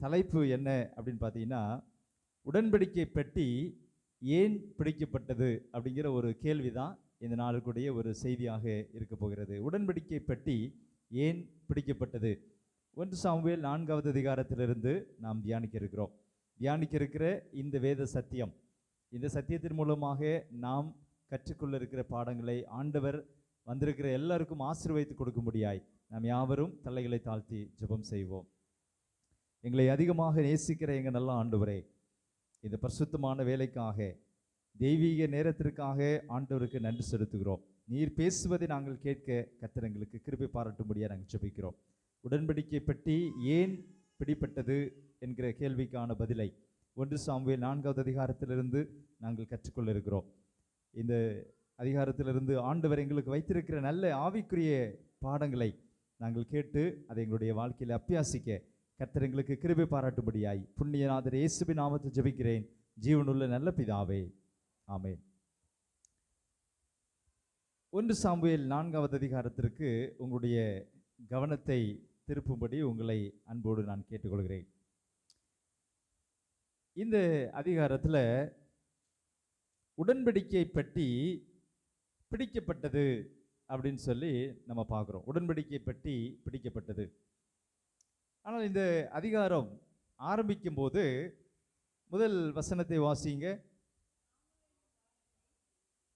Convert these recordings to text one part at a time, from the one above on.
தலைப்பு என்ன அப்படின்னு பார்த்தீங்கன்னா, உடன்படிக்கை பெட்டி ஏன் பிடிக்கப்பட்டது அப்படிங்கிற ஒரு கேள்வி தான் இந்த நாளுக்குடைய ஒரு செய்தியாக இருக்க போகிறது. உடன்படிக்கை பெட்டி ஏன் பிடிக்கப்பட்டது? 1 சாமுவேல் 4வது அதிகாரத்திலிருந்து நாம் தியானிக்க இருக்கிற இந்த வேத சத்தியம், இந்த சத்தியத்தின் மூலமாக நாம் கற்றுக்கொள்ள இருக்கிற பாடங்களை ஆண்டவர் வந்திருக்கிற எல்லாருக்கும் ஆசீர்வதித்து கொடுக்கும்படியாய் நாம் யாவரும் தலைகளை தாழ்த்தி ஜெபம் செய்வோம். எங்களை அதிகமாக நேசிக்கிற எங்கள் நல்ல ஆண்டவரே, இந்த பரிசுத்தமான வேலைக்காக, தெய்வீக நேரத்திற்காக ஆண்டவருக்கு நன்றி செலுத்துகிறோம். நீர் பேசுவதை நாங்கள் கேட்க கர்த்தர் எங்களுக்கு கிருபை பாராட்டும்படியாக நாங்கள் ஜெபிக்கிறோம். உடன்படிக்கை பெட்டி ஏன் பிடிப்பட்டது என்கிற கேள்விக்கான பதிலை 1 சாமுவேல் 4வது அதிகாரத்திலிருந்து நாங்கள் கற்றுக்கொள்ள இருக்கிறோம். இந்த அதிகாரத்திலிருந்து ஆண்டவர் எங்களுக்கு வைத்திருக்கிற நல்ல ஆவிக்குரிய பாடங்களை நாங்கள் கேட்டு அதை எங்களுடைய வாழ்க்கையில் அபியாசிக்க கர்த்தர் எங்களுக்கு கிருபை பாராட்டும்படியாய் புண்ணியநாதர் இயேசுவின் நாமத்தை ஜெபிக்கிறேன், ஜீவனுள்ள நல்ல பிதாவே, ஆமென். 1 சாமுவேல் 4வது அதிகாரத்திற்கு உங்களுடைய கவனத்தை திருப்பும்படி உங்களை அன்போடு நான் கேட்டுக்கொள்கிறேன். இந்த அதிகாரத்தில் உடன்படிக்கை பெட்டி பிடிக்கப்பட்டது அப்படின்னு சொல்லி நம்ம பார்க்குறோம். உடன்படிக்கை பெட்டி பிடிக்கப்பட்டது. ஆனால் இந்த அதிகாரம் ஆரம்பிக்கும் போது முதல் வசனத்தை வாசிங்க.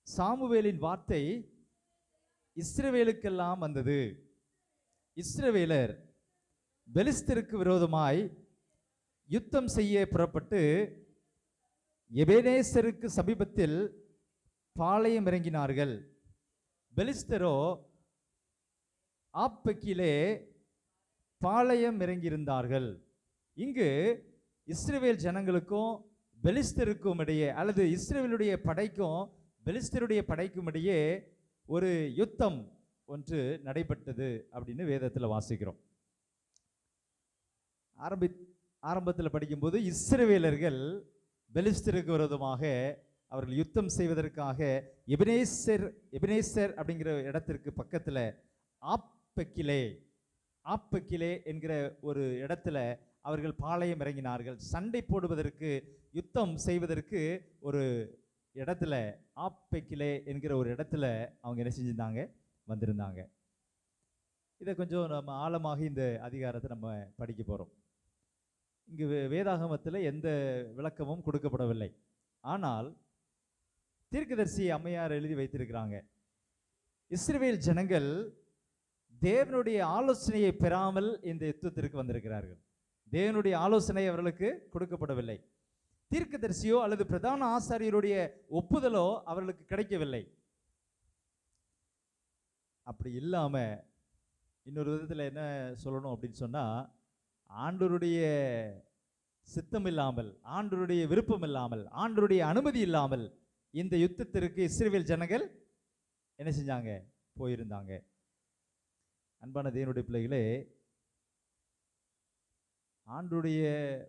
சாமுவேலின் வார்த்தை இஸ்ரவேலுக்கெல்லாம் வந்தது. இஸ்ரவேலர் பெலிஸ்தருக்கு விரோதமாய் யுத்தம் செய்ய புறப்பட்டு எபேனேசருக்கு சமீபத்தில் பாளையம் இறங்கினார்கள். பெலிஸ்தரோ ஆப்பெக்கிலே பாளையம் இறங்கியிருந்தார்கள். இங்கு இஸ்ரவேல் ஜனங்களுக்கும் பெலிஸ்தருக்கும் இடையே, அல்லது இஸ்ரவேலுடைய படைக்கும் பெலிஸ்தருடைய படைக்கும் இடையே ஒரு யுத்தம் ஒன்று நடைபெற்றது அப்படின்னு வேதத்தில் வாசிக்கிறோம். ஆரம்பத்தில் படிக்கும்போது இஸ்ரவேலர்கள் பெலிஸ்தருக்கு விரோதமாக அவர்கள் யுத்தம் செய்வதற்காக எபனேசர் அப்படிங்கிற இடத்திற்கு பக்கத்தில் ஆப்பெக்கிலே என்கிற ஒரு இடத்துல அவர்கள் பாளையம் இறங்கினார்கள். சண்டை போடுவதற்கு, யுத்தம் செய்வதற்கு ஒரு இடத்துல, ஆப்பெக்கிலே என்கிற ஒரு இடத்துல அவங்க என்ன செஞ்சிருந்தாங்க, வந்திருந்தாங்க. இதை கொஞ்சம் நம்ம ஆழமாக இந்த அதிகாரத்தை நம்ம படிக்க போகிறோம். இங்கு வேதாகமத்தில் எந்த விளக்கமும் கொடுக்கப்படவில்லை. ஆனால் தீர்க்கதரிசி அம்மையார் எழுதி வைத்திருக்கிறாங்க, இஸ்ரவேல் ஜனங்கள் தேவனுடைய ஆலோசனையை பெறாமல் இந்த யுத்தத்திற்கு வந்திருக்கிறார்கள். தேவனுடைய ஆலோசனை அவர்களுக்கு கொடுக்கப்படவில்லை. தீர்க்கதரிசியோ அல்லது பிரதான ஆசாரியருடைய ஒப்புதலோ அவர்களுக்கு கிடைக்கவில்லை. அப்படி இல்லாம இன்னொரு விதத்தில் என்ன சொல்லணும் அப்படின்னு சொன்னா, ஆண்டவருடைய சித்தம் இல்லாமல், ஆண்டவருடைய விருப்பம் இல்லாமல், ஆண்டவருடைய அனுமதி இல்லாமல் இந்த யுத்தத்திற்கு இஸ்ரவேல் ஜனங்கள் என்ன செஞ்சாங்க, போயிருந்தாங்க. அன்பான தேவனுடைய பிள்ளைகளே, ஆண்டவருடைய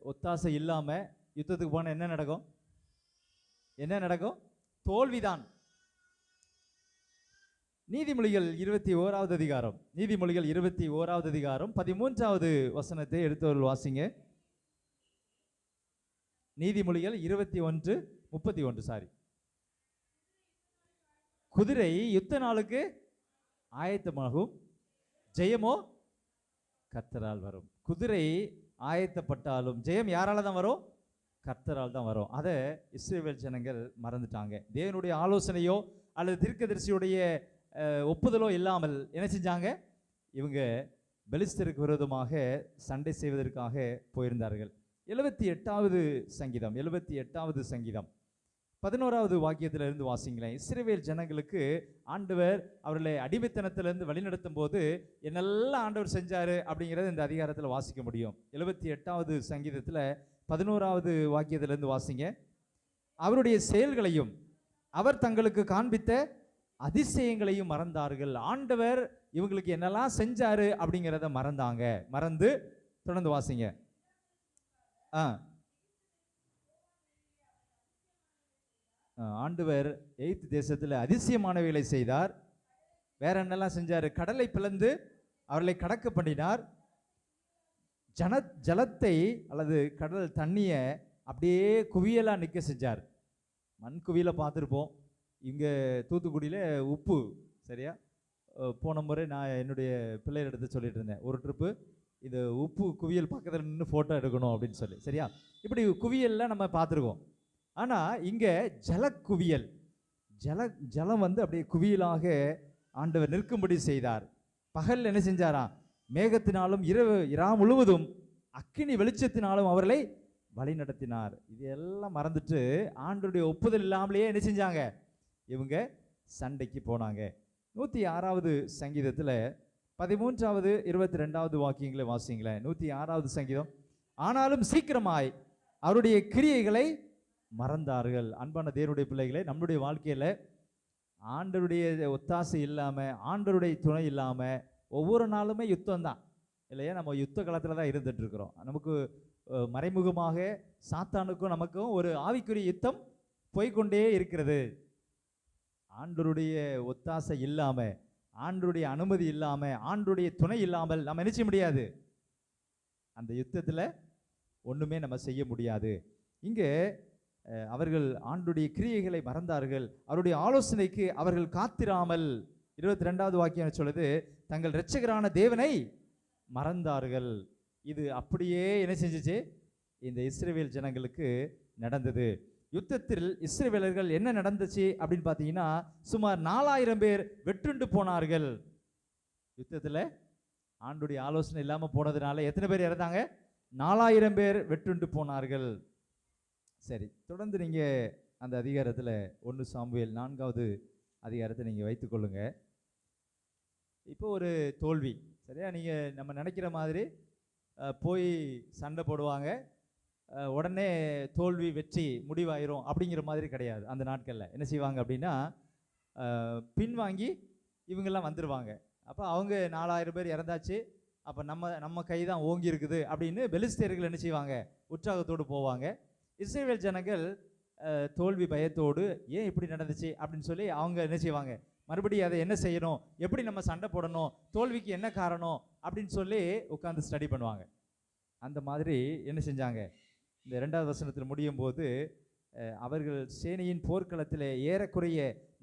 ஒத்தாசை இல்லாம யுத்தத்துக்கு போன என்ன நடக்கும்? தோல்விதான். நீதிமொழிகள் 21வது அதிகாரம், நீதிமொழிகள் 21வது அதிகாரம் 13வது வசனத்தை எடுத்தவர்கள் வாசிங்க. நீதிமொழிகள் 21:31. குதிரை யுத்த நாளுக்கு ஆயத்தமாகும், ஜெயமோ கர்த்தரால் வரும். குதிரை ஆயத்தப்பட்டாலும் ஜெயம் யாரால தான் வரும்? கர்த்தரால் தான் வரும். அதை இஸ்ரவேல் ஜனங்கள் மறந்துட்டாங்க. தேவனுடைய ஆலோசனையோ அல்லது தீர்க்கதரிசியுடைய ஒப்புதலோ இல்லாமல் என்ன செஞ்சாங்க, இவங்க பெலிஸ்தருக்கு விரோதமாக சண்டை செய்வதற்காக போயிருந்தார்கள். 78வது சங்கீதம் 11வது வாக்கியத்திலிருந்து வாசிங்களேன். இஸ்ரவேல் ஜனங்களுக்கு ஆண்டவர் அவர்களை அடிமைத்தனத்திலிருந்து வழிநடத்தும் போது என்னெல்லாம் ஆண்டவர் செஞ்சாரு அப்படிங்கிறத இந்த அதிகாரத்தில் வாசிக்க முடியும். 78வது சங்கீதத்தில் 11வது வாக்கியத்திலிருந்து வாசிங்க. அவருடைய செயல்களையும் அவர் தங்களுக்கு காண்பித்த அதிசயங்களையும் மறந்தார்கள். ஆண்டவர் இவங்களுக்கு என்னெல்லாம் செஞ்சாரு அப்படிங்கிறத மறந்து தொடர்ந்து வாசிங்க. ஆண்டவர் எகிப்து தேசத்தில் அதிசயமானவைகளை செய்தார். வேற என்னெல்லாம் செஞ்சார்? கடலை பிளந்து அவர்களை கடக்க பண்ணினார். ஜலத்தை அல்லது கடல் தண்ணியை அப்படியே குவியலாக நிற்க செஞ்சார். மண் குவியலை பார்த்துருப்போம். இங்கே தூத்துக்குடியில் உப்பு, சரியா? போன முறை நான் என்னுடைய பிள்ளைகள் எடுத்து சொல்லிட்டு இருந்தேன், ஒரு ட்ரிப்பு இது உப்பு குவியல் பக்கத்தில் நின்று ஃபோட்டோ எடுக்கணும் அப்படின்னு சொல்லி, சரியா? இப்படி குவியலில் நம்ம பார்த்துருக்கோம். ஆனால் இங்கே ஜலக்குவியல், ஜலம் வந்து அப்படியே குவியலாக ஆண்டவர் நிற்கும்படி செய்தார். பகல் என்ன செஞ்சாராம்? மேகத்தினாலும் இரா முழுவதும் அக்கினி வெளிச்சத்தினாலும் அவர்களை வழி நடத்தினார். இது எல்லாம் மறந்துட்டு ஆண்டவருடைய ஒப்புதல் இல்லாமலேயே என்ன செஞ்சாங்க? இவங்க சண்டைக்கு போனாங்க. 106வது சங்கீதத்தில் 13வது 22வது வாக்கியங்களை வாசிங்களேன். 106வது சங்கீதம். ஆனாலும் சீக்கிரமாய் அவருடைய கிரியைகளை மறந்தார்கள். அன்பான தேவனுடைய பிள்ளைகளை, நம்முடைய வாழ்க்கையில் ஆண்டவருடைய ஒத்தாசை இல்லாமல், ஆண்டவருடைய துணை இல்லாமல் ஒவ்வொரு நாளுமே யுத்தம் தான் இல்லையா? நம்ம யுத்த காலத்தில் தான் இருந்துட்டு இருக்கிறோம். நமக்கு மறைமுகமாக சாத்தானுக்கும் நமக்கும் ஒரு ஆவிக்குரிய யுத்தம் போய்கொண்டே இருக்கிறது. ஆண்டவருடைய ஒத்தாசை இல்லாமல், ஆண்டவருடைய அனுமதி இல்லாமல், ஆண்டவருடைய துணை இல்லாமல் நம்ம நினைச்ச முடியாது. அந்த யுத்தத்தில் ஒன்றுமே நம்ம செய்ய முடியாது. இங்கே அவர்கள் ஆண்டவருடைய கிரியைகளை மறந்தார்கள், அவருடைய ஆலோசனைக்கு அவர்கள் காத்திராமல். 22வது வாக்கியம் சொல்லுது, தங்கள் இரட்சகரான தேவனை மறந்தார்கள். இது அப்படியே என்ன செஞ்சிச்சு? இந்த இஸ்ரவேல் ஜனங்களுக்கு நடந்தது. யுத்தத்தில் இஸ்ரவேலர்கள் என்ன நடந்துச்சு அப்படின்னு பார்த்தீங்கன்னா, சுமார் 4000 பேர் வெற்றுண்டு போனார்கள். யுத்தத்தில் ஆண்டுடைய ஆலோசனை இல்லாமல் போனதுனால எத்தனை பேர் இறந்தாங்க? 4000 பேர் வெற்றுண்டு போனார்கள். சரி, தொடர்ந்து நீங்கள் அந்த அதிகாரத்தில் 1 சாமுவேல் 4வது அதிகாரத்தை நீங்கள் வைத்துக்கொள்ளுங்க. இப்போ ஒரு தோல்வி, சரியா? நீங்கள் நம்ம நினைக்கிற மாதிரி போய் சண்டை போடுவாங்க, உடனே தோல்வி வெற்றி முடிவாயிரும் அப்படிங்கிற மாதிரி கிடையாது. அந்த நாட்களில் என்ன செய்வாங்க அப்படின்னா, பின்வாங்கி இவங்கெல்லாம் வந்துடுவாங்க. அப்போ அவங்க 4000 பேர் இறந்தாச்சு, அப்போ நம்ம கை தான் ஓங்கி இருக்குது அப்படின்னு பெலிஸ்தேயர்கள் என்ன செய்வாங்க? உற்சாகத்தோடு போவாங்க. இஸ்ரவேல் ஜனங்கள் தோல்வி பயத்தோடு ஏன் இப்படி நடந்துச்சு அப்படின்னு சொல்லி அவங்க என்ன செய்வாங்க? மறுபடியும் அதை என்ன செய்யணும், எப்படி நம்ம சண்டை போடணும், தோல்விக்கு என்ன காரணம் அப்படின்னு சொல்லி உட்காந்து ஸ்டடி பண்ணுவாங்க. அந்த மாதிரி என்ன செஞ்சாங்க? இந்த 2வது வசனத்தில் முடியும் போது, அவர்கள் சேனையின் போர்க்களத்தில் ஏறக்குறைய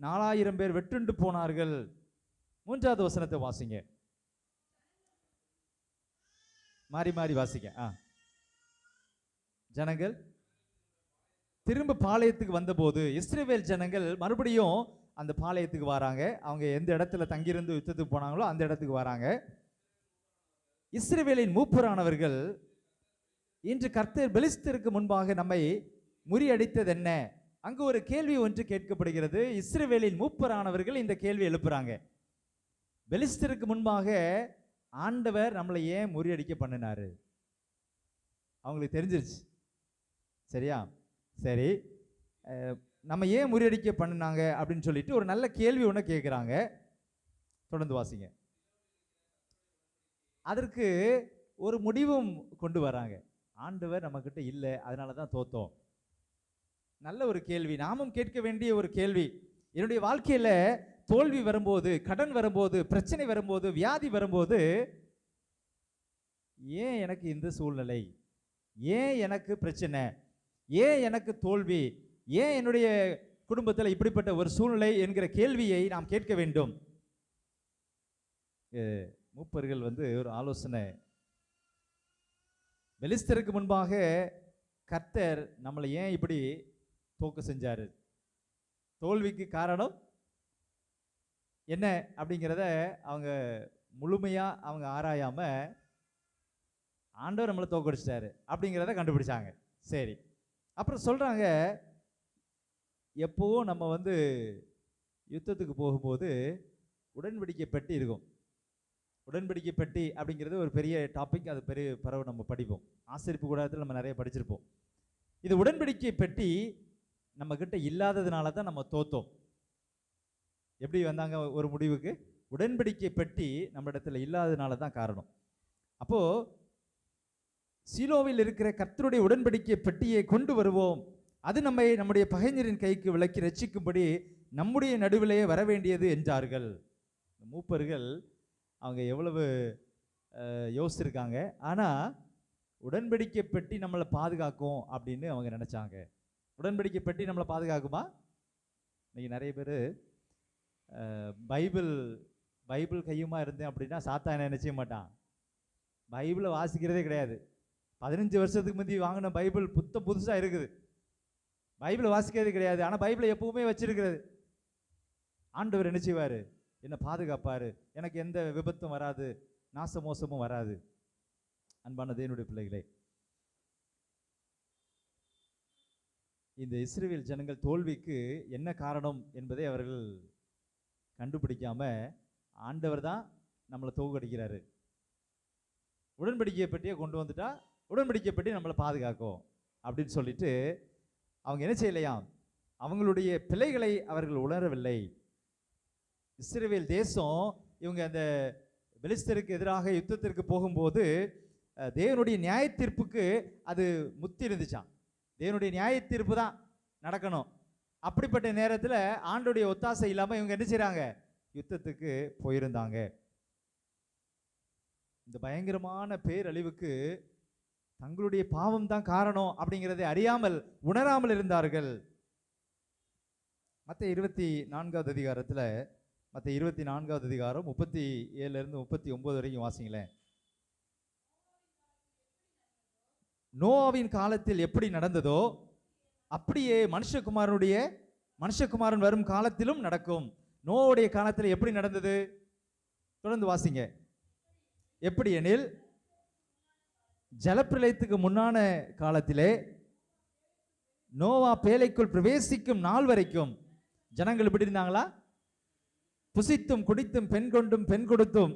4000 பேர் வெற்றுண்டு போனார்கள். 3வது வசனத்தை வாசிங்க, மாறி மாறி வாசிங்க. ஜனங்கள் திரும்ப பாளையத்துக்கு வந்தபோது, இஸ்ரவேல் ஜனங்கள் மறுபடியும் அந்த பாளையத்துக்கு வராங்க. அவங்க எந்த இடத்துல தங்கியிருந்து யுத்தத்துக்கு போனாங்களோ அந்த இடத்துக்கு வராங்க. இஸ்ரவேலின் மூப்பரானவர்கள், இன்று கர்த்தர் பெலிஸ்தருக்கு முன்பாக நம்மை முறியடித்தது என்ன? அங்கு ஒரு கேள்வி ஒன்று கேட்கப்படுகிறது. இஸ்ரவேலின் மூப்பரானவர்கள் இந்த கேள்வி எழுப்புறாங்க. பெலிஸ்தருக்கு முன்பாக ஆண்டவர் நம்மளை ஏன் முறியடிக்க பண்ணினாரு? அவங்களுக்கு தெரிஞ்சிருச்சு, சரியா? சரி, நம்ம ஏன் முறியடிக்க பண்ணினாங்க அப்படின்னு சொல்லிட்டு ஒரு நல்ல கேள்வி ஒன்று கேட்குறாங்க. தொடர்ந்து வாசிங்க. அதற்கு ஒரு முடிவும் கொண்டு வராங்க. ஆண்டவர் நம்மக்கிட்ட இல்லை, அதனால தான் தோத்தோம். நல்ல ஒரு கேள்வி, நாமும் கேட்க வேண்டிய ஒரு கேள்வி. என்னுடைய வாழ்க்கையில் தோல்வி வரும்போது, கடன் வரும்போது, பிரச்சனை வரும்போது, வியாதி வரும்போது, ஏன் எனக்கு இந்த சூழ்நிலை, ஏன் எனக்கு பிரச்சனை, ஏன் எனக்கு தோல்வி, ஏன் என்னுடைய குடும்பத்தில் இப்படிப்பட்ட ஒரு சூழ்நிலை என்கிற கேள்வியை நாம் கேட்க வேண்டும். மூப்பர்கள் ஒரு ஆலோசனை, பெலிஸ்தருக்கு முன்பாக கர்த்தர் நம்மளை ஏன் இப்படி தோக்க செஞ்சாரு, தோல்விக்கு காரணம் என்ன அப்படிங்கிறத அவங்க முழுமையா அவங்க ஆராயாம ஆண்டவர் நம்மளை தோக்கடிச்சிட்டாரு அப்படிங்கிறத கண்டுபிடிச்சாங்க. சரி, அப்புறம் சொல்றாங்க, எப்போவோ நம்ம யுத்தத்துக்கு போகும்போது உடன்படிக்கை பெட்டி இருக்கும். உடன்படிக்கை பெட்டி அப்படிங்கிறது ஒரு பெரிய டாபிக், அது பெரிய பரவ நம்ம படிப்போம். ஆசிரியப்பு கூடத்தில் நம்ம நிறைய படிச்சிருப்போம். இது உடன்படிக்கை பெட்டி நம்ம கிட்ட இல்லாததுனால தான் நம்ம தோத்தோம். எப்படி வந்தாங்க ஒரு முடிவுக்கு? உடன்படிக்கை பெட்டி நம்ம இடத்துல இல்லாததுனால தான் காரணம். அப்போ சீலோவில் இருக்கிற கர்த்தருடைய உடன்படிக்கை பெட்டியை கொண்டு வருவோம், அது நம்முடைய பகைஞரின் கைக்கு விலக்கி ரட்சிக்கும்படி நம்முடைய நடுவிலேயே வர வேண்டியது என்றார்கள். மூப்பர்கள் அவங்க எவ்வளவு யோசிச்சிருக்காங்க. ஆனால் உடன்படிக்கை பெட்டி நம்மளை பாதுகாக்கும் அப்படின்னு அவங்க நினைச்சாங்க. உடன்படிக்கை பெட்டி நம்மளை பாதுகாக்குமா? இன்னைக்கு நிறைய பேர் பைபிள் பைபிள் கையுமா இருந்தேன் அப்படின்னா சாத்தான் என்ன நினைச்ச மாட்டான், பைபிளை வாசிக்கிறதே கிடையாது. 15 வருஷத்துக்கு முந்தி வாங்கின பைபிள் புதுசாக இருக்குது, பைபிளை வாசிக்கிறதே கிடையாது. ஆனால் பைபிளை எப்பவுமே வச்சிருக்கிறது. ஆண்டவர் என்ன செய்வார், என்னை பாதுகாப்பார், எனக்கு எந்த விபத்தும் வராது, நாச மோசமும் வராது. அன்பான தேவனுடைய பிள்ளைகளே, இந்த இஸ்ரவேல் ஜனங்கள் தோல்விக்கு என்ன காரணம் என்பதை அவர்கள் கண்டுபிடிக்காம ஆண்டவர் தான் நம்மளை தோற்கடிக்கிறாரு. உடன்படிக்கையை பற்றியே கொண்டு வந்துட்டா உடன்படிக்கை பற்றி நம்மளை பாதுகாக்கும் அப்படின்னு சொல்லிட்டு அவங்க என்ன செய்யலையாம், அவங்களுடைய பிழைகளை அவர்கள் உணரவில்லை. இஸ்ரவேல் தேசம் இவங்க அந்த பெலிஸ்தருக்கு எதிராக யுத்தத்திற்கு போகும்போது தேவனுடைய நியாய தீர்ப்புக்கு அது முத்தி இருந்துச்சான். தேவனுடைய நியாய தீர்ப்பு தான் நடக்கணும். அப்படிப்பட்ட நேரத்தில் ஆண்டோடைய ஒத்தாசை இல்லாமல் இவங்க என்ன செய்கிறாங்க, யுத்தத்துக்கு போயிருந்தாங்க. இந்த பயங்கரமான பேரழிவுக்கு தங்களுடைய பாவம் தான் காரணம் அப்படிங்கிறதை அறியாமல் உணராமல் இருந்தார்கள். மத்த 24வது அதிகாரத்தில், மத்த 24வது அதிகாரம் 37 39 வரைக்கும் வாசிங்களேன். நோவாவின் காலத்தில் எப்படி நடந்ததோ அப்படியே மனுஷகுமாரன் வரும் காலத்திலும் நடக்கும். நோவுடைய காலத்தில் எப்படி நடந்தது? தொடர்ந்து வாசிங்க. எப்படி எனில், ஜலப்பிரளயத்துக்கு முன்னான காலத்திலே நோவா பேழைக்குள் பிரவேசிக்கும் நாள் வரைக்கும் ஜனங்கள் எப்படி இருந்தாங்களா? புசித்தும் குடித்தும் பெண் கொண்டும் பெண் கொடுத்தும்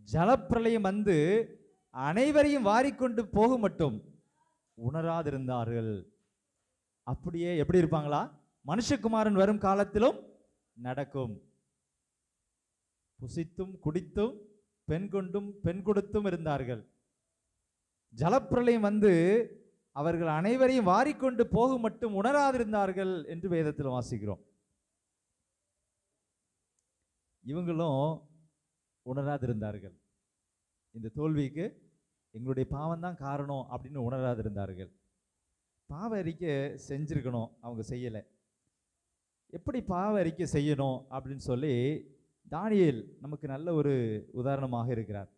ஜலப்பிரளயம் வந்து அனைவரையும் வாரிக்கொண்டு போக மட்டும் உணராதிருந்தார்கள். அப்படியே எப்படி இருப்பாங்களா? மனுஷகுமாரன் வரும் காலத்திலும் நடக்கும். புசித்தும் குடித்தும் பெண் கொண்டும் பெண் கொடுத்தும் இருந்தார்கள். ஜலப்பிரளயம் வந்து அவர்கள் அனைவரையும் வாரிக்கொண்டு போக மட்டும் உணராதிருந்தார்கள் என்று வேதத்தில் வாசிக்கிறோம். இவங்களும் உணராதிருந்தார்கள். இந்த தோல்விக்கு எங்களுடைய பாவம் தான் காரணம் அப்படின்னு உணராதிருந்தார்கள். பாவ அறிக்கை செஞ்சிருக்கணும், அவங்க செய்யலை. எப்படி பாவ அறிக்கை செய்யணும் அப்படின்னு சொல்லி தானியேல் நமக்கு நல்ல ஒரு உதாரணமாக இருக்கிறார்.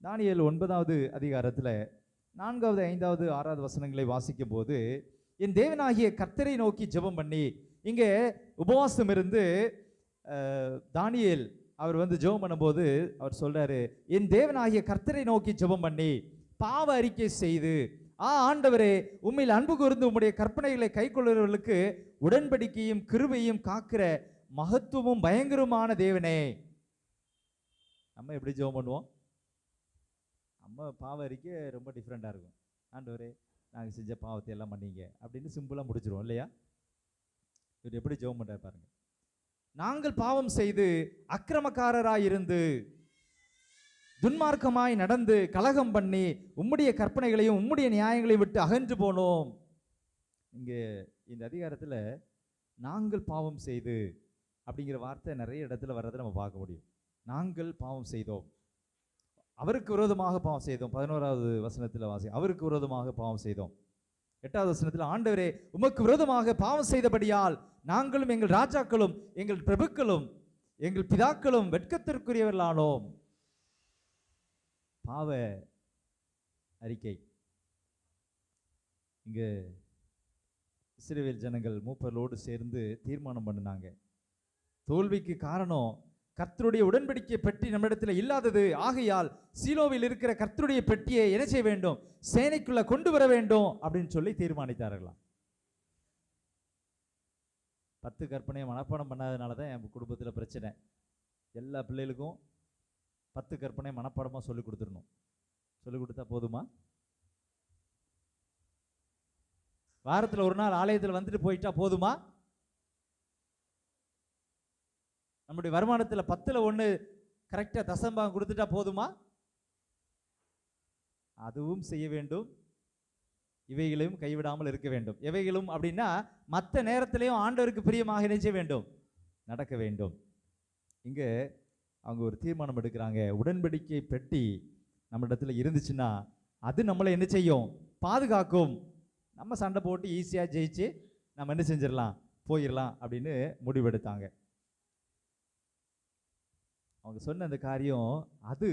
தானியேல் 9வது அதிகாரத்தில் 4வது 5வது 6வது வசனங்களை வாசிக்கும் போது, என் தேவனாகிய கர்த்தரை நோக்கி ஜெபம் பண்ணி, இங்கே உபவாசம் இருந்து தானியேல் அவர் வந்து ஜெபம் பண்ணும்போது அவர் சொல்றாரு, என் தேவனாகிய கர்த்தரை நோக்கி ஜெபம் பண்ணி பாவ அறிக்கை செய்து, ஆண்டவரே, உம்மில் அன்பு கூர்ந்து உம்முடைய கற்பனைகளை கைக்கொள்ளுறவர்களுக்கு உடன்படிக்கையும் கிருபையும் காக்கிற மகத்துவமும் பயங்கரமான தேவனே. நம்ம எப்படி ஜெபம் பண்ணுவோம்? நம்ம பாவ அறிக்கை ரொம்ப டிஃப்ரெண்டாக இருக்கும். ஆண்டவரே, நாங்கள் செஞ்ச பாவத்தை எல்லாம் பண்ணீங்க அப்படின்னு சிம்பிளாக முடிச்சிருவோம் இல்லையா? இவர் எப்படி ஜெபம் பண்ணுறாரு பாருங்க. நாங்கள் பாவம் செய்து அக்கிரமக்காரராய் இருந்து துன்மார்க்கமாய் நடந்து கலகம் பண்ணி உம்முடைய கற்பனைகளையும் உம்முடைய நியாயங்களையும் விட்டு அகன்று போனோம். இங்கே இந்த அதிகாரத்தில் நாங்கள் பாவம் செய்து அப்படிங்கிற வார்த்தை நிறைய இடத்துல வர்றதை நம்ம பார்க்க முடியும். நாங்கள் பாவம் செய்தோம், அவருக்கு விரோதமாக பாவம் செய்தோம். 11வது வசனத்தில் வாசி, அவருக்கு விரோதமாக பாவம் செய்தோம். 8வது வசனத்தில், ஆண்டவரே, உமக்கு விரோதமாக பாவம் செய்தபடியால் நாங்களும் எங்கள் ராஜாக்களும் எங்கள் பிரபுக்களும் எங்கள் பிதாக்களும் வெட்கத்திற்குரியவர்களானோம். பாவ அறிக்கை. இங்கு இஸ்ரவேல் ஜனங்கள் மூப்பர்களோடு சேர்ந்து தீர்மானம் பண்ணினாங்க. தோல்விக்கு காரணம் கர்த்தருடைய உடன்படிக்கை பெட்டி நம்மிடத்தில் இல்லாதது. ஆகையால் சீலோவில் இருக்கிற கர்த்தருடைய பெட்டியை என்ன செய்ய வேண்டும்? சேனைக்குள்ள கொண்டு வர வேண்டும் அப்படின்னு சொல்லி தீர்மானித்தார்களாம். 10 கற்பனையை மனப்பாடம் பண்ணாதனால தான் என் குடும்பத்தில் பிரச்சனை. எல்லா பிள்ளைகளுக்கும் 10 கற்பனை மனப்பாடமாக சொல்லிக் கொடுத்துடணும். சொல்லிக் கொடுத்தா போதுமா? வாரத்தில் ஒரு நாள் ஆலயத்தில் வந்துட்டு போயிட்டா போதுமா? நம்முடைய வருமானத்தில் 10ல் 1 கரெக்டாக தசம்பாகம் கொடுத்துட்டா போதுமா? அதுவும் செய்ய வேண்டும், இவைகளையும் கைவிடாமல் இருக்க வேண்டும். எவைகளும் அப்படின்னா மற்ற நேரத்திலையும் ஆண்டவருக்கு பிரியமாக நினைச்ச வேண்டும், நடக்க வேண்டும். இங்கே அவங்க ஒரு தீர்மானம் எடுக்கிறாங்க. உடன்படிக்கை பெட்டி நம்ம இடத்துல இருந்துச்சுன்னா அது நம்மளை என்ன செய்யும்? பாதுகாக்கும். நம்ம சண்டை போட்டு ஈஸியாக ஜெயிச்சு நம்ம என்ன செஞ்சிடலாம், போயிடலாம் அப்படின்னு முடிவெடுத்தாங்க. அவங்க சொன்ன அந்த காரியம் அது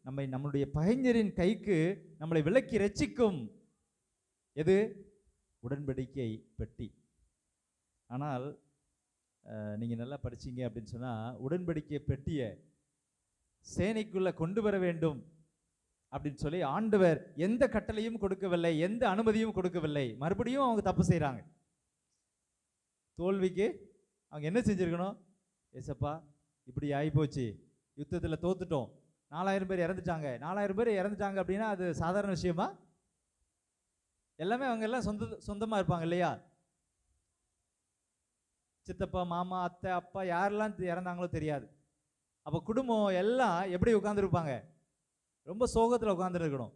நம்மளுடைய பகைஞரின் கைக்கு நம்மளை விலக்கி ரட்சிக்கும். எது? உடன்படிக்கை பெட்டி. ஆனால் நீங்கள் நல்லா படிச்சீங்க அப்படின்னு சொன்னால், உடன்படிக்கை பெட்டியை சேனைக்குள்ளே கொண்டு வர வேண்டும் அப்படின்னு சொல்லி ஆண்டவர் எந்த கட்டளையும் கொடுக்கவில்லை, எந்த அனுமதியும் கொடுக்கவில்லை. மறுபடியும் அவங்க தப்பு செய்கிறாங்க. தோல்விக்கு அவங்க என்ன செஞ்சுருக்கணும்? ஏசப்பா இப்படி ஆகிப்போச்சு, யுத்தத்தில் தோத்துட்டோம், 4000 பேர் இறந்துட்டாங்க. 4000 பேர் இறந்துட்டாங்க அப்படின்னா அது சாதாரண விஷயமா? எல்லாமே அவங்க எல்லாம் சொந்தமாக இருப்பாங்க இல்லையா? சித்தப்பா, மாமா, அத்தை, அப்பா யாரெல்லாம் இறந்தாங்களோ தெரியாது. அப்போ குடும்பம் எல்லாம் எப்படி உட்காந்துருப்பாங்க? ரொம்ப சோகத்தில் உட்காந்துருக்கணும்.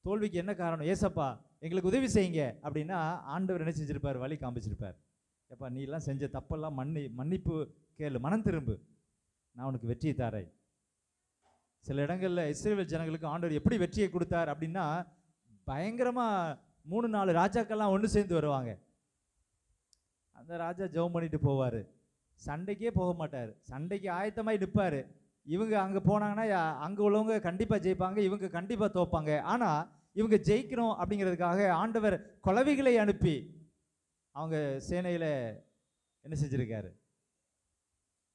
தோல்விக்கு என்ன காரணம்? ஏசப்பா எங்களுக்கு உதவி செய்யுங்க அப்படின்னா ஆண்டவர் என்ன செஞ்சிருப்பார்? வழி காமிச்சிருப்பார். எப்பா நீ எல்லாம் செஞ்ச தப்பெல்லாம் மன்னிப்பு கேளு, மனம் திரும்பு, நான் உனக்கு வெற்றியை தாரேன். சில இடங்களில் இஸ்ரவேல் ஜனங்களுக்கு ஆண்டவர் எப்படி வெற்றியை கொடுத்தார் அப்படின்னா, பயங்கரமாக 3-4 ராஜாக்கள்லாம் ஒன்று சேர்ந்து வருவாங்க. அந்த ராஜா ஜெபம் பண்ணிட்டு போவார், சண்டைக்கே போக மாட்டார், சண்டைக்கு ஆயத்தமாய் நிற்பார். இவங்க அங்கே போனாங்கன்னா அங்கே உள்ளவங்க கண்டிப்பாக ஜெயிப்பாங்க, இவங்க கண்டிப்பாக தோப்பாங்க. ஆனால் இவங்க ஜெயிக்கணும் அப்படிங்கிறதுக்காக ஆண்டவர் கொலவிகளை அனுப்பி அவங்க சேனையில் என்ன செஞ்சிருக்காரு?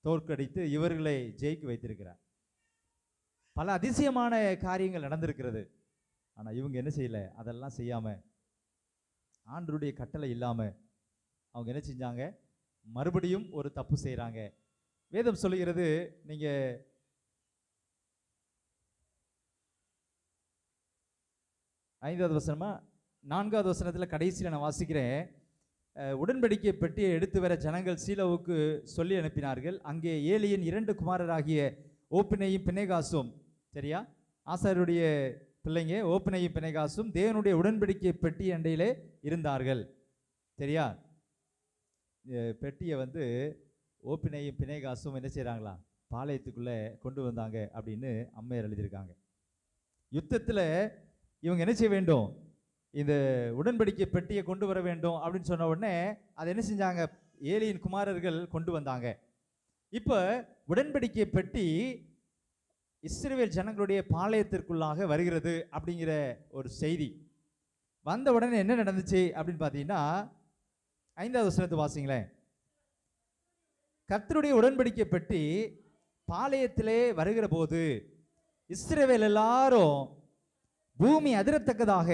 தோற்கடித்து இவர்களை ஜெயிக்க வைத்திருக்கிறார். பல அதிசயமான காரியங்கள் நடந்திருக்கிறது. ஆனால் இவங்க என்ன செய்யலை? அதெல்லாம் செய்யாமல், ஆண்டவருடைய கட்டளை இல்லாமல் அவங்க என்ன செஞ்சாங்க? மறுபடியும் ஒரு தப்பு செய்கிறாங்க. வேதம் சொல்லுகிறது, நீங்கள் 5வது வசனமா 4வது வசனத்தில் கடைசியில் நான் வாசிக்கிறேன். உடன்படிக்கை பெட்டியை எடுத்து வர ஜனங்கள் சீலோவுக்கு சொல்லி அனுப்பினார்கள். அங்கே ஏலியின் 2 குமாரராகிய ஓப்பினையும் பிணைகாசும், சரியா, ஆசாரியருடைய பிள்ளைங்க ஓப்பினையும் பிணைகாசும் தேவனுடைய உடன்படிக்கை பெட்டி அண்டையிலே இருந்தார்கள். சரியா? பெட்டியை ஓப்பினையும் பிணைகாசும் என்ன செய்கிறாங்களா? பாளையத்துக்குள்ளே கொண்டு வந்தாங்க அப்படின்னு அம்மையார் எழுதியிருக்காங்க. யுத்தத்தில் இவங்க என்ன செய்ய வேண்டும்? இந்த உடன்படிக்கை பெட்டியை கொண்டு வர வேண்டும் அப்படின்னு சொன்ன உடனே அதை என்ன செஞ்சாங்க? ஏலியின் குமாரர்கள் கொண்டு வந்தாங்க. இப்போ உடன்படிக்கை பெட்டி இஸ்ரவேல் ஜனங்களுடைய பாளையத்திற்குள்ளாக வருகிறது அப்படிங்கிற ஒரு செய்தி வந்த உடனே என்ன நடந்துச்சு அப்படின்னு பார்த்தீங்கன்னா, 5வது வசனத்தை வாசிங்களேன். கர்த்தருடைய உடன்படிக்கை பெட்டி பாளையத்திலே வருகிற போது இஸ்ரவேல் எல்லாரும் பூமி அதிரத்தக்கதாக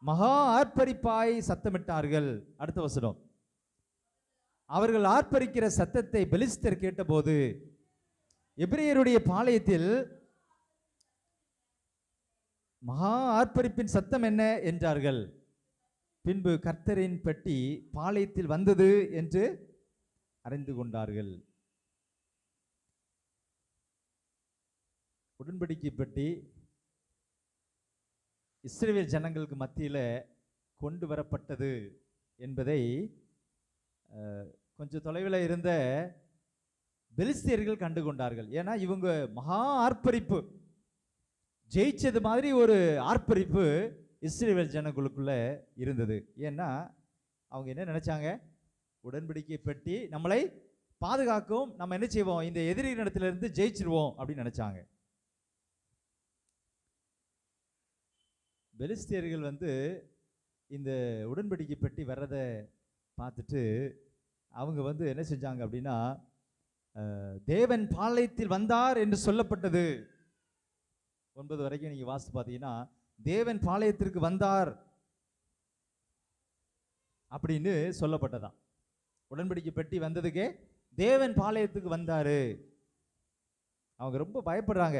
மகா ஆர்ப்பரிப்பாய் சத்தமிட்டார்கள். அடுத்த வசனம், அவர்கள் ஆர்ப்பரிக்கிற சத்தத்தை பெலிஸ்தர் கேட்டபோது எபிரேயருடைய பாளையத்தில் மகா ஆர்ப்பரிப்பின் சத்தம் என்ன என்றார்கள். பின்பு கர்த்தரின் பெட்டி பாளையத்தில் வந்தது என்று அறிந்து கொண்டார்கள். உடன்படிக்கை பெட்டி இஸ்ரவேல் ஜனங்களுக்கு மத்தியில் கொண்டு வரப்பட்டது என்பதை கொஞ்சம் தொலைவில் இருந்த பெலிஸ்தியர்கள் கண்டு கொண்டார்கள். ஏன்னா இவங்க மகா ஆர்ப்பரிப்பு, ஜெயிச்சது மாதிரி ஒரு ஆர்ப்பரிப்பு இஸ்ரவேல் ஜனங்களுக்குள்ள இருந்தது. ஏன்னா அவங்க என்ன நினைச்சாங்க? உடன்படிக்கை பெட்டி நம்மளை பாதுகாக்கும், நம்ம என்ன செய்வோம்? இந்த எதிரிகளிடத்திலிருந்து ஜெயிச்சிருவோம் அப்படின்னு நினைச்சாங்க. பெலிஸ்தியர்கள் இந்த உடன்படிக்கை பெட்டி வர்றதை பார்த்துட்டு அவங்க என்ன செஞ்சாங்க அப்படின்னா, தேவன் பாளையத்தில் வந்தார் என்று சொல்லப்பட்டது. 9 வரைக்கும் நீங்க வாசித்து பார்த்தீங்கன்னா, தேவன் பாளையத்திற்கு வந்தார் அப்படின்னு சொல்லப்பட்டதான். உடன்படிக்கை பெட்டி வந்ததுக்கே தேவன் பாளையத்துக்கு வந்தாரு. அவங்க ரொம்ப பயப்படுறாங்க.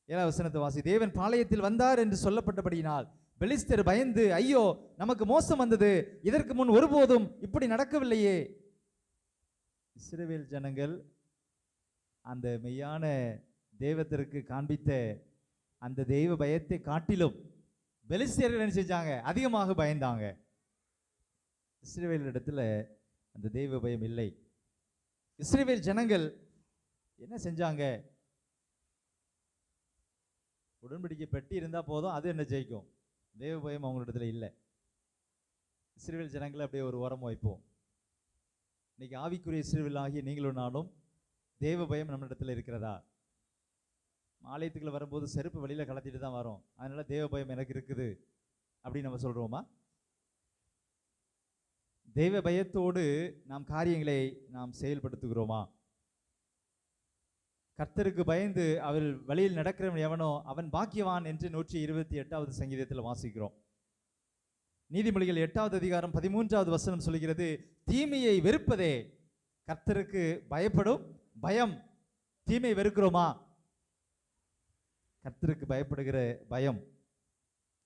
7வது வசனத்தை வாசி. தேவன் பாளையத்தில் வந்தார் என்று சொல்லப்பட்டபடியினால் பெலிஸ்தர் பயந்து, ஐயோ நமக்கு மோசம் வந்தது, இதற்கு முன் ஒருபோதும் இப்படி நடக்கவில்லையே. இஸ்ரவேல் ஜனங்கள் அந்த மெய்யான தெய்வத்திற்கு காண்பித்த அந்த தெய்வ பயத்தை காட்டிலும் பெலிஸ்தியர்கள் என்ன செஞ்சாங்க? அதிகமாக பயந்தாங்க. இஸ்ரவேல் இடத்துல அந்த தெய்வ பயம் இல்லை. இஸ்ரவேல் ஜனங்கள் என்ன செஞ்சாங்க? உடன்படிக்கை பெட்டி இருந்தால் போதும், அது என்ன ஜெயிக்கும்? தேவ பயம் அவங்களிடத்துல இல்லை. இஸ்ரவேல் ஜனங்களை அப்படியே ஒரு ஓரம் வைப்போம். இன்னைக்கு ஆவிக்குரிய இஸ்ரவேல் ஆகிய நீங்களும் நானும் தேவ பயம் நம்ம இடத்துல இருக்கிறதா? ஆலயத்துக்குள்ள வரும்போது செருப்பு வெளியில கலத்திட்டு தான் வரோம், அதனால தேவ பயம் எனக்கு இருக்குது அப்படின்னு நம்ம சொல்றோமா? தேவ பயத்தோடு நாம் காரியங்களை நாம் செயல்படுத்துகிறோமா? கர்த்தருக்கு பயந்து அவர் வழியில் நடக்கிறவன் எவனோ அவன் பாக்கியவான் என்று 128வது சங்கீதத்தில் வாசிக்கிறோம். நீதிமொழிகள் 8வது அதிகாரம் 13வது வசனம் சொல்கிறது, தீமையை வெறுப்பதே கர்த்தருக்கு பயப்படும் பயம். தீமை வெறுக்கிறோமா? கர்த்தருக்கு பயப்படுகிற பயம்,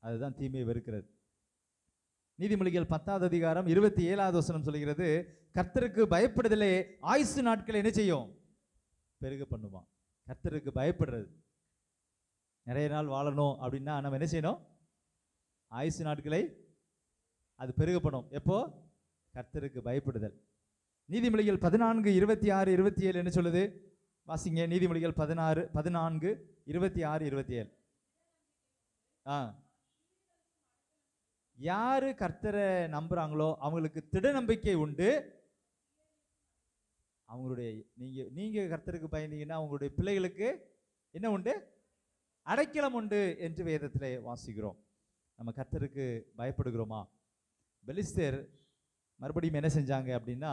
அதுதான் தீமையை வெறுக்கிறது. நீதிமொழிகள் 10வது அதிகாரம் 27வது வசனம் சொல்கிறது, கர்த்தருக்கு பயப்படுதலே ஆயுசு நாட்களை என்ன செய்யும்? பெருக பண்ணுமா. கர்த்தருக்கு பயப்படுறது, நிறைய நாள் வாழணும் அப்படின்னா நம்ம என்ன செய்யணும்? ஆயுசு நாட்களை அது பெருக பண்ணும். எப்போ? கர்த்தருக்கு பயப்படுதல். நீதிமொழிகள் 14, 26, 27 என்ன சொல்லுது? வாசிங்க. நீதிமொழிகள் 14, 26, 27. யாரு கர்த்தரை நம்புறாங்களோ அவங்களுக்கு திட நம்பிக்கை உண்டு. அவங்களுடைய நீங்க கர்த்தருக்கு பயந்தீங்கன்னா அவங்களுடைய பிள்ளைகளுக்கு என்ன உண்டு? அடைக்கலம் உண்டு என்று வேதத்திலே வாசிக்கிறோம். நம்ம கர்த்தருக்கு பயப்படுகிறோமா? பெலிஸ்தர் மறுபடியும் என்ன செஞ்சாங்க அப்படின்னா,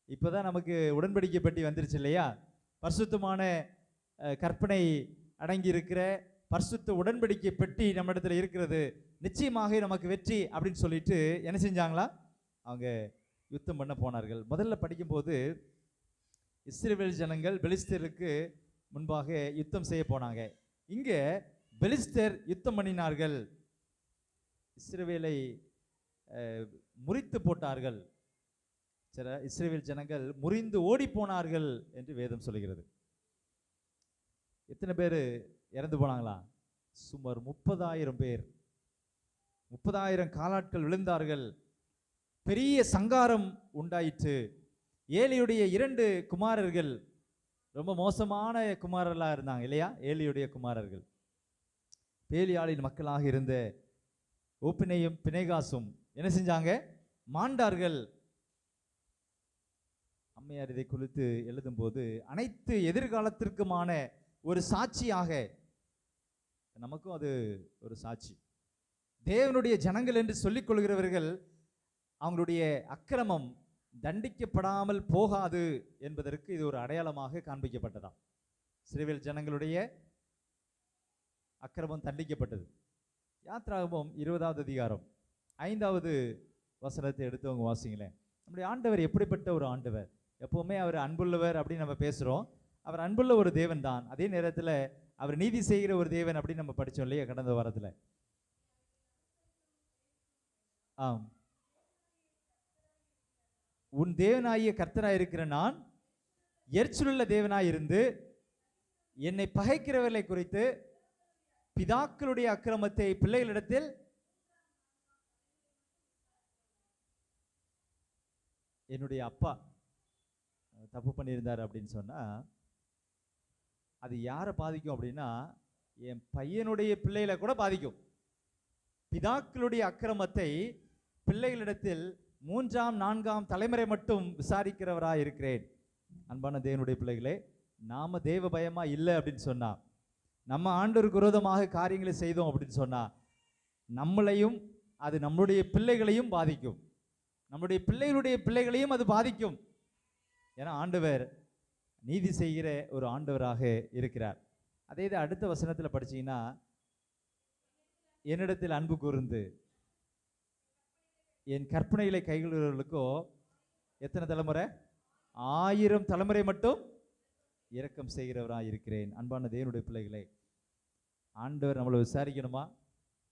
இப்போதான் நமக்கு உடன்படிக்கை பெட்டி வந்துருச்சு இல்லையா? பரிசுத்தமான கற்பனை அடங்கி இருக்கிற பரிசுத்த உடன்படிக்கை பெட்டி நம்ம இடத்துல இருக்கிறது, நிச்சயமாக நமக்கு வெற்றி அப்படின்னு சொல்லிட்டு என்ன செஞ்சாங்களா? அவங்க யுத்தம் பண்ண போனார்கள். முதல்ல படிக்கும்போது இஸ்ரவேல் ஜனங்கள் பெலிஸ்தருக்கு முன்பாக யுத்தம் செய்ய போனாங்க. இங்கே பெலிஸ்தர் யுத்தம் பண்ணினார்கள், இஸ்ரவேலை முறித்து போட்டார்கள். இஸ்ரவேல் ஜனங்கள் முறிந்து ஓடி போனார்கள் என்று வேதம் சொல்கிறது. எத்தனை பேர் இறந்து போனாங்களா? சுமார் 30,000 பேர். 30,000 காலாட்கள் விழுந்தார்கள். பெரிய சங்காரம் உண்டாயிற்று. ஏலியுடைய 2 குமாரர்கள் ரொம்ப மோசமான குமாரர்களாக இருந்தாங்க இல்லையா? ஏலியுடைய குமாரர்கள் பேலியாளின் மக்களாக இருந்த ஓப்பினையும் பிணைகாசும் என்ன செஞ்சாங்க? மாண்டார்கள். அம்மையார் இதை குறித்து எழுதும் போது அனைத்து எதிர்காலத்திற்குமான ஒரு சாட்சியாக, நமக்கும் அது ஒரு சாட்சி. தேவனுடைய ஜனங்கள் என்று சொல்லிக் கொள்கிறவர்கள் அவங்களுடைய அக்கிரமம் தண்டிக்கப்படாமல் போகாது என்பதற்கு இது ஒரு அடையாளமாக காண்பிக்கப்பட்டதாம். இஸ்ரவேல் ஜனங்களுடைய அக்கிரமம் தண்டிக்கப்பட்டது. யாத்ராகமம் 20வது அதிகாரம் 5வது வசனத்தை எடுத்தவங்க வாசிங்களேன். நம்முடைய ஆண்டவர் எப்படிப்பட்ட ஒரு ஆண்டவர்? எப்பவுமே அவர் அன்புள்ளவர் அப்படின்னு நம்ம பேசுகிறோம். அவர் அன்புள்ள ஒரு தேவன் தான். அதே நேரத்தில் அவர் நீதி செய்கிற ஒரு தேவன் அப்படின்னு நம்ம படித்தோம் இல்லையா கடந்த வாரத்தில்? ஆம், உன் தேவனாகிய கர்த்தராய் இருக்கிற நான் எரிச்சலுள்ள தேவனாய் இருந்து என்னை பகைக்கிறவர்களை குறித்து பிதாக்களுடைய அக்கிரமத்தை பிள்ளைகளிடத்தில் என்னுடைய அப்பா தப்பு பண்ணியிருந்தார் அப்படின்னு சொன்னா அது யாரை பாதிக்கும் அப்படின்னா என் பையனுடைய பிள்ளைகளை கூட பாதிக்கும். பிதாக்களுடைய அக்கிரமத்தை பிள்ளைகளிடத்தில் 3ஆம் 4ஆம் தலைமுறை மட்டும் விசாரிக்கிறவராக இருக்கிறேன். அன்பான தேவனுடைய பிள்ளைகளே, நாம தேவ பயமா இல்லை அப்படின்னு சொன்னா, நம்ம ஆண்டவருக்கு விரோதமாக காரியங்களை செய்தோம் அப்படின்னு சொன்னா நம்மளையும் அது நம்முடைய பிள்ளைகளையும் பாதிக்கும், நம்முடைய பிள்ளைகளுடைய பிள்ளைகளையும் அது பாதிக்கும். ஏன்னா ஆண்டவர் நீதி செய்கிற ஒரு ஆண்டவராக இருக்கிறார். அதே இது அடுத்த வசனத்தில் படிச்சீங்கன்னா, என்னிடத்தில் அன்பு கூர்ந்து என் கற்பனைகளை கைகொள்கிறவர்களுக்கோ எத்தனை தலைமுறை? 1000 தலைமுறை மட்டும் இரக்கம் செய்கிறவராக இருக்கிறேன். அன்பான தேவனுடைய பிள்ளைகளே, ஆண்டவர் நம்மளை விசாரிக்கணுமா,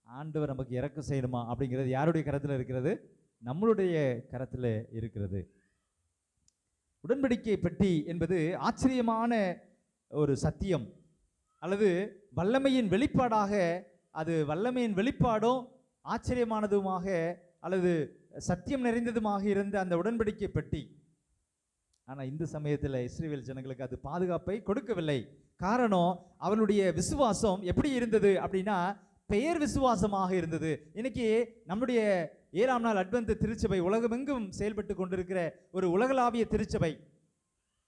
ஆண்டவர் நமக்கு இரக்கம் செய்யணுமா அப்படிங்கிறது யாருடைய கரத்தில் இருக்கிறது? நம்மளுடைய கரத்தில் இருக்கிறது. உடன்படிக்கை பெட்டி என்பது ஆச்சரியமான ஒரு சத்தியம் அல்லது வல்லமையின் வெளிப்பாடாக, அது வல்லமையின் வெளிப்பாடும் ஆச்சரியமானதுமாக அல்லது சத்தியம் நிறைந்ததுமாக இருந்த அந்த உடன்படிக்கை பெட்டி ஆனால் இந்த சமயத்தில் இஸ்ரவேல் ஜனங்களுக்கு அது பாதுகாப்பை கொடுக்கவில்லை. காரணம், அவனுடைய விசுவாசம் எப்படி இருந்தது அப்படின்னா பெயர் விசுவாசமாக இருந்தது. இன்னைக்கு நம்முடைய 7ஆம் நாள் அட்வென்ட் திருச்சபை உலகமெங்கும் செயல்பட்டு கொண்டிருக்கிற ஒரு உலகளாவிய திருச்சபை.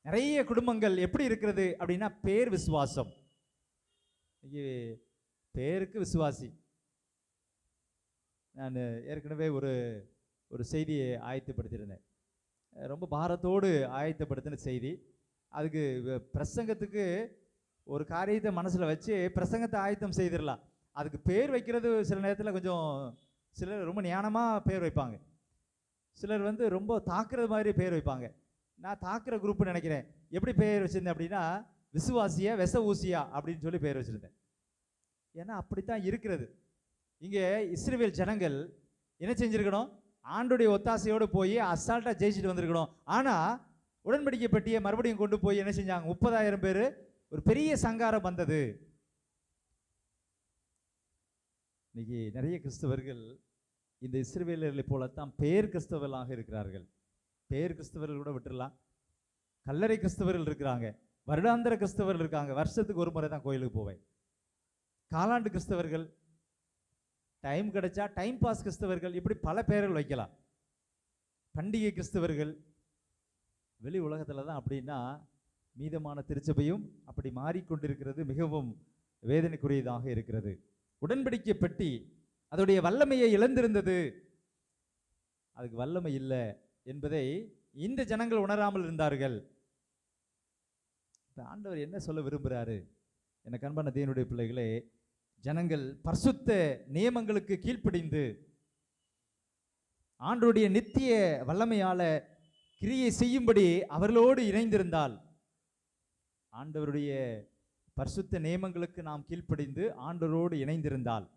நிறைய குடும்பங்கள் எப்படி இருக்கிறது அப்படின்னா பேர் விசுவாசம். பேருக்கு விசுவாசி. நான் ஏற்கனவே ஒரு செய்தியை ஆயத்தப்படுத்தியிருந்தேன். ரொம்ப பாரத்தோடு ஆயத்தப்படுத்தின செய்தி. அதுக்கு பிரசங்கத்துக்கு ஒரு காரியத்தை மனசில் வச்சு பிரசங்கத்தை ஆயத்தம் செய்திடலாம். அதுக்கு பேர் வைக்கிறது சில நேரத்தில் கொஞ்சம் சிலர் ரொம்ப ஞானமாக பேர் வைப்பாங்க, சிலர் ரொம்ப தாக்குறது மாதிரி பேர் வைப்பாங்க. நான் தாக்குற குரூப்னு நினைக்கிறேன். எப்படி பேர் வச்சுருந்தேன் அப்படின்னா விசுவாசியா வெச ஊசியா அப்படின்னு சொல்லி பேர் வச்சுருந்தேன். ஏன்னா அப்படித்தான் இருக்கிறது. இங்கே இஸ்ரவேல் ஜனங்கள் என்ன செஞ்சுருக்கணும்? ஆண்டுடைய ஒத்தாசையோடு போய் அசால்ட்டாக ஜெயிச்சுட்டு வந்திருக்கணும். ஆனால் உடன்படிக்கை பெட்டியை மறுபடியும் கொண்டு போய் என்ன செஞ்சாங்க? 30,000 பேர், ஒரு பெரிய சங்காரம் வந்தது. இன்னைக்கு நிறைய கிறிஸ்தவர்கள் இந்த இஸ்ரவேலர்களை போலத்தான் பேர் கிறிஸ்தவர்களாக இருக்கிறார்கள். பேர் கிறிஸ்தவர்கள் கூட விட்டுடலாம். கல்லறை கிறிஸ்தவர்கள் இருக்கிறாங்க, வருடாந்திர கிறிஸ்தவர்கள் இருக்காங்க, வருஷத்துக்கு ஒரு முறை தான் கோயிலுக்கு போவேன். காலாண்டு கிறிஸ்தவர்கள், டைம் கிடைச்சா டைம் பாஸ் கிறிஸ்தவர்கள், இப்படி பல பெயர்கள் வைக்கலாம். பண்டிகை கிறிஸ்தவர்கள். வெளி உலகத்தில் தான் அப்படின்னா மீதமான திருச்சபையும் அப்படி மாறிக்கொண்டிருக்கிறது. மிகவும் வேதனைக்குரியதாக இருக்கிறது. உடன்படிக்கை பெட்டி அதோடைய வல்லமையை இழந்திருந்தது. அதுக்கு வல்லமை இல்லை என்பதை இந்த ஜனங்கள் உணராமல் இருந்தார்கள். ஆண்டவர் என்ன சொல்ல விரும்புகிறாரு? எனக்கு அன்பான தேவனுடைய பிள்ளைகளே, ஜனங்கள் பரிசுத்த நியமங்களுக்கு கீழ்ப்படிந்து ஆண்டவருடைய நித்திய வல்லமையால கிரியை செய்யும்படி அவர்களோடு இணைந்திருந்தால், ஆண்டவருடைய பரிசுத்த நியமங்களுக்கு நாம் கீழ்ப்படிந்து ஆண்டவரோடு இணைந்திருந்தால்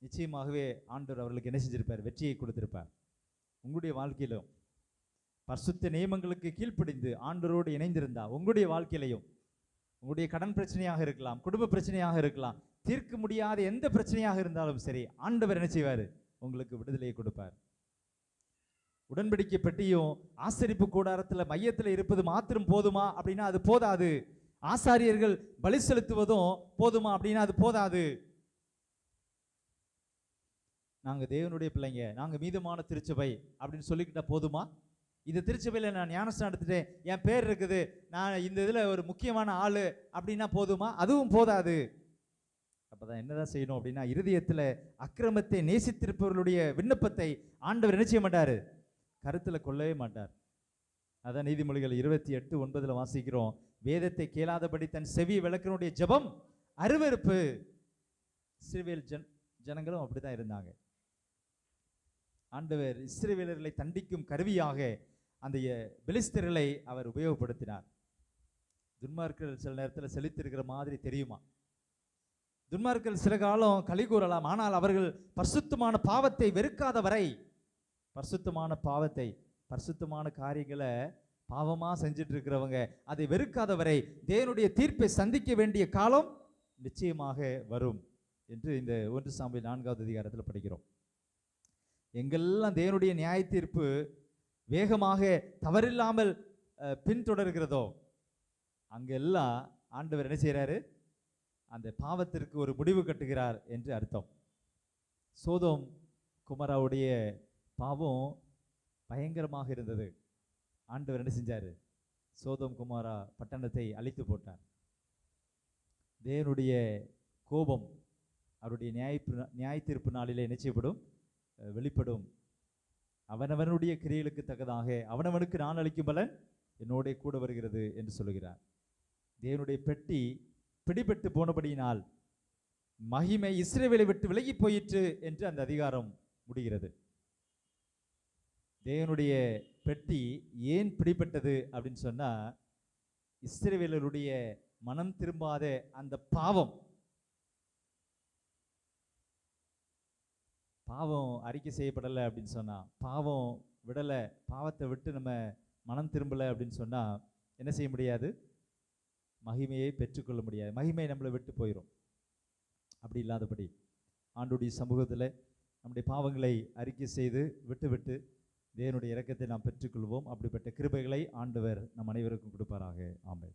நிச்சயமாகவே ஆண்டவர் அவர்களுக்கு என்ன செஞ்சிருப்பார்? வெற்றியை கொடுத்திருப்பார். உங்களுடைய வாழ்க்கையிலும் பரிசுத்த நியமங்களுக்கு கீழ்ப்படிந்து ஆண்டவரோடு இணைந்திருந்தா உங்களுடைய வாழ்க்கையிலையும் உங்களுடைய கடன் பிரச்சனையாக இருக்கலாம், குடும்ப பிரச்சனையாக இருக்கலாம், தீர்க்க முடியாத எந்த பிரச்சனையாக இருந்தாலும் சரி, ஆண்டவர் என்ன செய்வார்? உங்களுக்கு விடுதலையை கொடுப்பார். உடன்படிக்கை பெட்டியும் ஆசரிப்பு கூடாரத்தில் மையத்தில் இருப்பது மாத்திரம் போதுமா அப்படின்னா அது போதாது. ஆசாரியர்கள் பலி செலுத்துவதும் போதுமா அப்படின்னா அது போதாது. நாங்கள் தேவனுடைய பிள்ளைங்க, நாங்கள் மீதமான திருச்சபை அப்படின்னு சொல்லிக்கிட்டா போதுமா? இந்த திருச்சபையில் நான் ஞானஸ்நானம் எடுத்துட்டேன், என் பேர் இருக்குது, நான் இந்த இதில் ஒரு முக்கியமான ஆள் அப்படின்னா போதுமா? அதுவும் போதாது. அப்போதான் என்னதான் செய்யணும் அப்படின்னா, இருதயத்தில் அக்கிரமத்தை நேசித்திருப்பவர்களுடைய விண்ணப்பத்தை ஆண்டவர் என்ன செய்ய மாட்டார்? கருத்தில் கொள்ளவே மாட்டார். அதான் நீதிமொழிகள் 28:9 வாசிக்கிறோம், வேதத்தை கேளாதபடி தன் செவி விளக்கினுடைய ஜெபம் அருவருப்பு. இஸ்ரவேல் ஜனங்களும் அப்படிதான் இருந்தாங்க. ஆண்டவர் இஸ்ரவேலர்களை தண்டிக்கும் கருவியாக அந்த பெலிஸ்தர்களை அவர் உபயோகப்படுத்தினார். துன்மார்க்கர்கள் சில நேரத்தில் செலுத்திருக்கிற மாதிரி தெரியுமா? துன்மார்க்கர்கள் சில காலம் களி கூறலாம், ஆனால் அவர்கள் பரிசுத்தமான பாவத்தை வெறுக்காத வரை, பரிசுத்தமான பாவத்தை, பரிசுத்தமான காரியங்களை பாவமாக செஞ்சுட்டு இருக்கிறவங்க அதை வெறுக்காத வரை தேவனுடைய தீர்ப்பை சந்திக்க வேண்டிய காலம் நிச்சயமாக வரும் என்று இந்த 1 சாமுவேல் 4வது அதிகாரத்தில் படிக்கிறோம். எங்கெல்லாம் தேவனுடைய நியாய தீர்ப்பு வேகமாக தவறில்லாமல் பின்தொடர்கிறதோ அங்கெல்லாம் ஆண்டவர் என்ன செய்கிறாரு? அந்த பாவத்திற்கு ஒரு முடிவு கட்டுகிறார் என்று அர்த்தம். சோதோம் குமாராவுடைய பாவம் பயங்கரமாக இருந்தது. ஆண்டவர் என்ன செஞ்சார்? சோதோம் குமாரா பட்டணத்தை அழித்து போட்டார். தேவனுடைய கோபம் அவருடைய நியாய தீர்ப்பு நாளிலே நிச்சயப்படும், வெளிப்படும். அவனவனுடைய கிரியைகளுக்கு தக்கதாக அவனவனுக்கு நான் அளிக்கும் பலன் என்னோட கூட வருகிறது என்று சொல்லுகிறார். தேவனுடைய பெட்டி பிடிபட்டு போனபடியினால் மகிமை இஸ்ரவேலை விட்டு விலகி போயிற்று என்று அந்த அதிகாரம் முடிகிறது. தேவனுடைய பெட்டி ஏன் பிடிபட்டது அப்படின்னு சொன்னா, இஸ்ரவேலருடைய மனம் திரும்பாத அந்த பாவம் அறிக்கை செய்யப்படலை அப்படின்னு சொன்னா, பாவம் விடலை, பாவத்தை விட்டு நம்ம மனம் திரும்பலை அப்படின்னு சொன்னா என்ன செய்ய முடியாது? மகிமையை பெற்றுக்கொள்ள முடியாது. மகிமை நம்மளை விட்டு போயிடும். அப்படி இல்லாதபடி ஆண்டுடைய சமூகத்தில் நம்முடைய பாவங்களை அறிக்கை செய்து விட்டு தேவனுடைய இரக்கத்தை நாம் பெற்றுக்கொள்வோம். அப்படிப்பட்ட கிருபைகளை ஆண்டவர் நம் அனைவருக்கும் கொடுப்பாராக. ஆமென்.